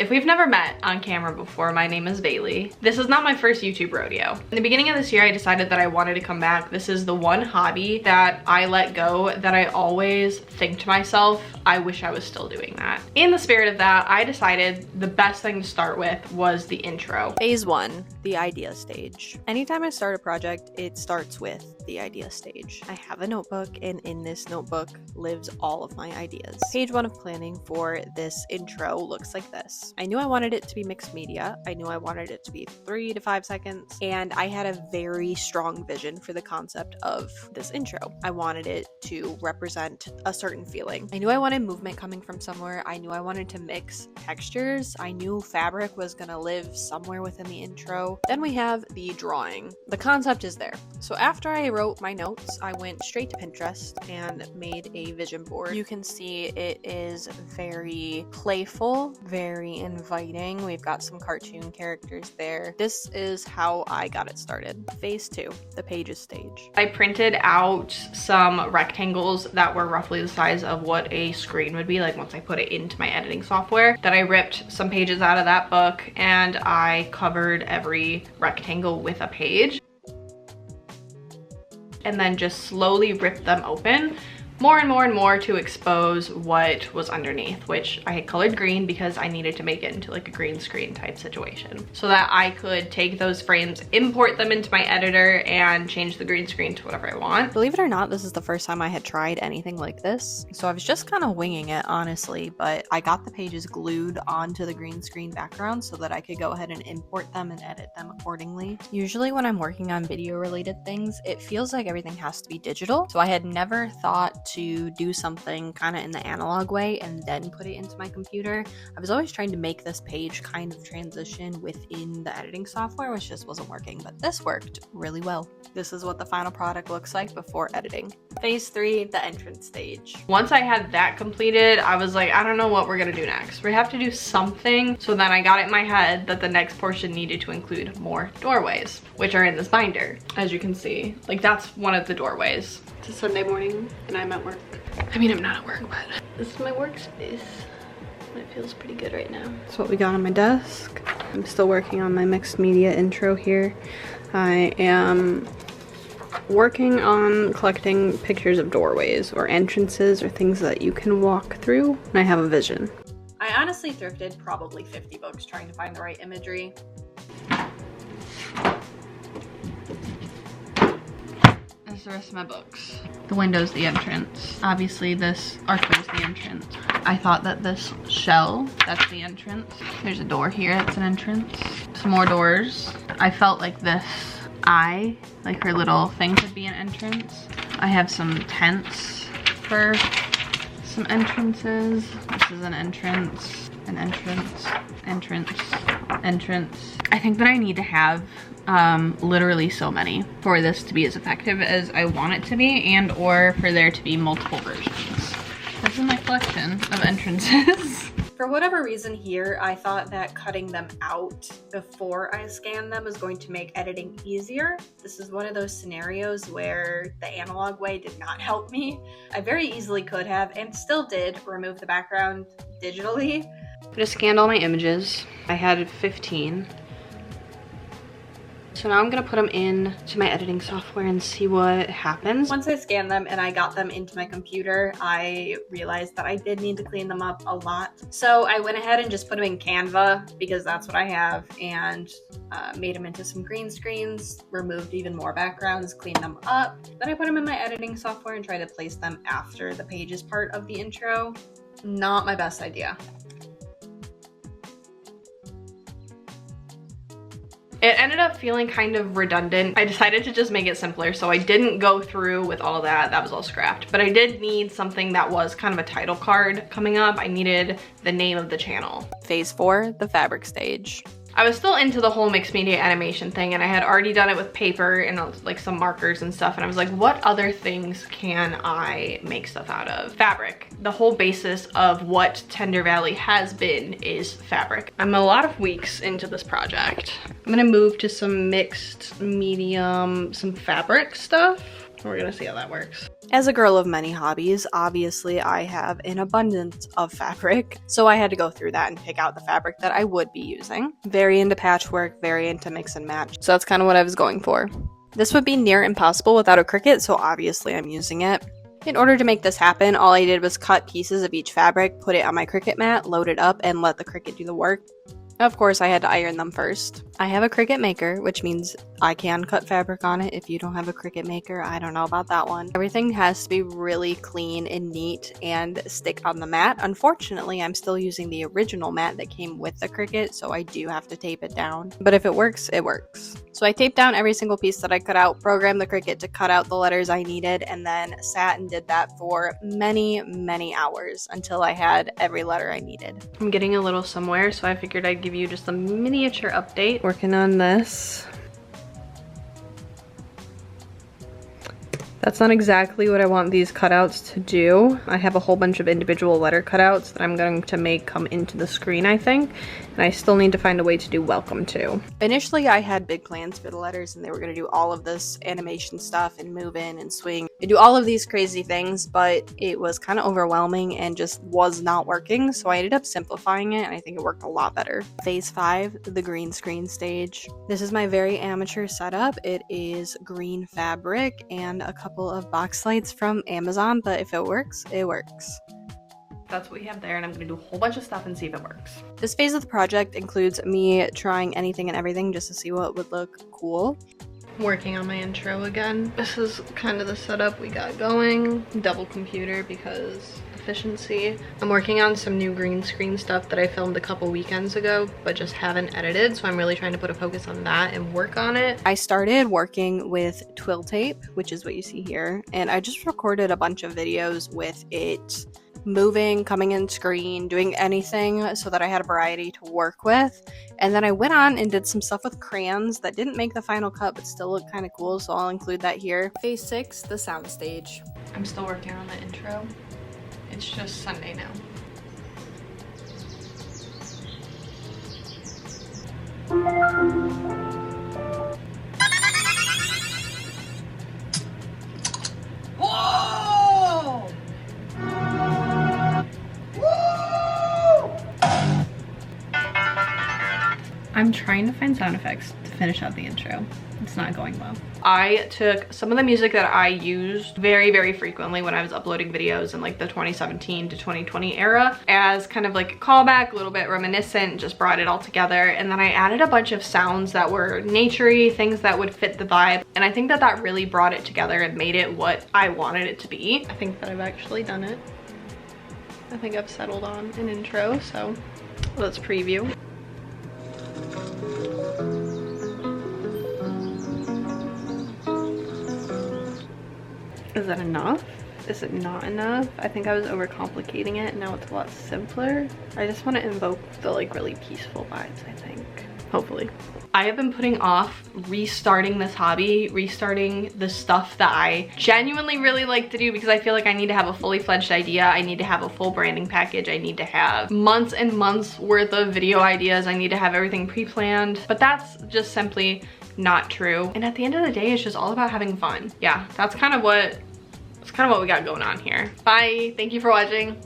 If we've never met on camera before, my name is Bailey. This is not my first YouTube rodeo. In the beginning of this year, I decided that I wanted to come back. This is the one hobby that I let go that I always think to myself, I wish I was still doing that. In the spirit of that, I decided the best thing to start with was the intro. Phase 1, the idea stage. Anytime I start a project, it starts with the idea stage. I have a notebook, and in this notebook lives all of my ideas. Page 1 of planning for this intro looks like this. I knew I wanted it to be mixed media. I knew I wanted it to be 3 to 5 seconds, and I had a very strong vision for the concept of this intro. I wanted it to represent a certain feeling. I knew I wanted movement coming from somewhere. I knew I wanted to mix textures. I knew fabric was gonna live somewhere within the intro. Then we have the drawing. The concept is there. So after I wrote my notes, I went straight to Pinterest and made a vision board. You can see it is very playful, very inviting. We've got some cartoon characters there. This is how I got it started. Phase 2, the pages stage. I printed out some rectangles that were roughly the size of what a screen would be, like once I put it into my editing software. Then I ripped some pages out of that book and I covered every rectangle with a page. And then just slowly rip them open more and more and more to expose what was underneath, which I had colored green because I needed to make it into like a green screen type situation so that I could take those frames, import them into my editor, and change the green screen to whatever I want. Believe it or not, this is the first time I had tried anything like this. So I was just kind of winging it, honestly, but I got the pages glued onto the green screen background so that I could go ahead and import them and edit them accordingly. Usually when I'm working on video related things, it feels like everything has to be digital. So I had never thought to do something kind of in the analog way and then put it into my computer. I was always trying to make this page kind of transition within the editing software, which just wasn't working, but this worked really well. This is what the final product looks like before editing. Phase 3, the entrance stage. Once I had that completed, I was like, I don't know what we're gonna do next. We have to do something. So then I got it in my head that the next portion needed to include more doorways, which are in this binder. As you can see, like that's one of the doorways. It's a Sunday morning and I'm at work. I mean, I'm not at work, but this is my workspace. It feels pretty good right now. That's what we got on my desk. I'm still working on my mixed media intro here. I am working on collecting pictures of doorways or entrances or things that you can walk through, and I have a vision. I honestly thrifted probably 50 books trying to find the right imagery. That's the rest of my books. The window's the entrance. Obviously this archway's the entrance. I thought that this shell, that's the entrance. There's a door here, that's an entrance. Some more doors. I felt like this eye, like her little thing could be an entrance. I have some tents for some entrances. This is an entrance, entrance, entrance. I think that I need to have literally so many for this to be as effective as I want it to be, and or for there to be multiple versions. This is my collection of entrances. For whatever reason here, I thought that cutting them out before I scan them is going to make editing easier. This is one of those scenarios where the analog way did not help me. I very easily could have, and still did, remove the background digitally. I just scanned all my images. I had 15. So now I'm gonna put them in to my editing software and see what happens. Once I scanned them and I got them into my computer, I realized that I did need to clean them up a lot. So I went ahead and just put them in Canva because that's what I have, and made them into some green screens, removed even more backgrounds, cleaned them up. Then I put them in my editing software and tried to place them after the pages part of the intro. Not my best idea. It ended up feeling kind of redundant. I decided to just make it simpler, so I didn't go through with all that. That was all scrapped. But I did need something that was kind of a title card coming up. I needed the name of the channel. Phase 4, the fabric stage. I was still into the whole mixed media animation thing, and I had already done it with paper and like some markers and stuff, and I was like, what other things can I make stuff out of? Fabric. The whole basis of what Tender Valley has been is fabric. I'm a lot of weeks into this project. I'm gonna move to some mixed medium, some fabric stuff. We're gonna see how that works. As a girl of many hobbies, obviously I have an abundance of fabric, so I had to go through that and pick out the fabric that I would be using. Very into patchwork, very into mix and match, so that's kind of what I was going for. This would be near impossible without a Cricut, so obviously I'm using it. In order to make this happen, all I did was cut pieces of each fabric, put it on my Cricut mat, load it up, and let the Cricut do the work. Of course, I had to iron them first. I have a Cricut maker, which means I can cut fabric on it. If you don't have a Cricut maker, I don't know about that one. Everything has to be really clean and neat and stick on the mat. Unfortunately, I'm still using the original mat that came with the Cricut, so I do have to tape it down. But if it works, it works. So I taped down every single piece that I cut out, programmed the Cricut to cut out the letters I needed, and then sat and did that for many, many hours until I had every letter I needed. I'm getting a little somewhere, so I figured I'd give you just a miniature update. Working on this. That's not exactly what I want these cutouts to do. I have a whole bunch of individual letter cutouts that I'm going to make come into the screen, I think. And I still need to find a way to do welcome to. Initially, I had big plans for the letters and they were going to do all of this animation stuff and move in and swing and do all of these crazy things, but it was kind of overwhelming and just was not working. So I ended up simplifying it and I think it worked a lot better. Phase 5, the green screen stage. This is my very amateur setup. It is green fabric and a couple of box lights from Amazon, but if it works, it works. That's what we have there, and I'm gonna do a whole bunch of stuff and see if it works. This phase of the project includes me trying anything and everything just to see what would look cool. Working on my intro again. This is kind of the setup we got going. Double computer because efficiency. I'm working on some new green screen stuff that I filmed a couple weekends ago, but just haven't edited, so I'm really trying to put a focus on that and work on it. I started working with twill tape, which is what you see here, and I just recorded a bunch of videos with it moving, coming in screen, doing anything so that I had a variety to work with. And then I went on and did some stuff with crayons that didn't make the final cut but still look kind of cool, so I'll include that here. Phase 6, the sound stage. I'm still working on the intro. It's just Sunday now. Whoa! I'm trying to find sound effects to finish out the intro. It's not going well. I took some of the music that I used very, very frequently when I was uploading videos in like the 2017 to 2020 era as kind of like a callback, a little bit reminiscent, just brought it all together. And then I added a bunch of sounds that were naturey, things that would fit the vibe. And I think that that really brought it together and made it what I wanted it to be. I think that I've actually done it. I think I've settled on an intro, so let's preview. Is that enough? Is it not enough? I think I was overcomplicating it. Now it's a lot simpler. I just want to invoke the like really peaceful vibes, I think. Hopefully. I have been putting off restarting this hobby, restarting the stuff that I genuinely really like to do because I feel like I need to have a fully fledged idea. I need to have a full branding package. I need to have months and months worth of video ideas. I need to have everything pre-planned, but that's just simply not true. And at the end of the day, it's just all about having fun. Yeah, that's kind of what we got going on here. Bye, thank you for watching.